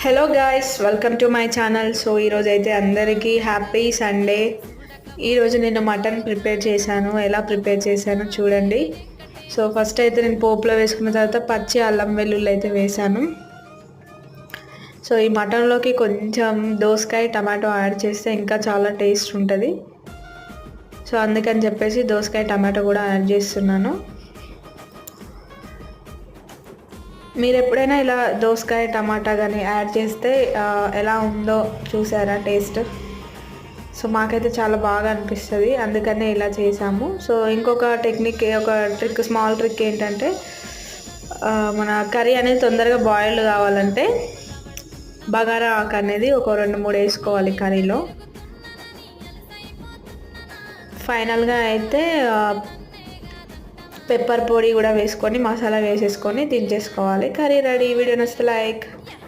Hello guys, welcome to my channel. So ఈరోజు అయితే అందరికీ హ్యాపీ సండే. ఈరోజు నేను మటన్ ప్రిపేర్ చేశాను. ఎలా ప్రిపేర్ చేశానో చూడండి. సో ఫస్ట్ అయితే నేను పోపులో వేసుకున్న తర్వాత పచ్చి అల్లం వెల్లుల్లి అయితే వేసాను. సో ఈ మటన్లోకి కొంచెం దోసకాయ టమాటో యాడ్ చేస్తే ఇంకా చాలా టేస్ట్ ఉంటుంది. సో అందుకని చెప్పేసి దోసకాయ టమాటో కూడా యాడ్ చేస్తున్నాను. మీరు ఎప్పుడైనా ఇలా దోసకాయ టమాటా కానీ యాడ్ చేస్తే ఎలా ఉందో చూసారా టేస్ట్? సో మాకైతే చాలా బాగా అనిపిస్తుంది, అందుకనే ఇలా చేసాము. సో ఇంకొక టెక్నిక్, ఒక ట్రిక్, స్మాల్ ట్రిక్ ఏంటంటే మన కర్రీ అనేది తొందరగా బాయిల్డ్ కావాలంటే బగారా ఆకు అనేది ఒక 2-3 వేసుకోవాలి కర్రీలో. ఫైనల్గా అయితే పెప్పర్ పొడి కూడా వేసుకొని మసాలా వేసేసుకొని దించేసుకోవాలి. Curry ready. వీడియో నచ్చితే లైక్.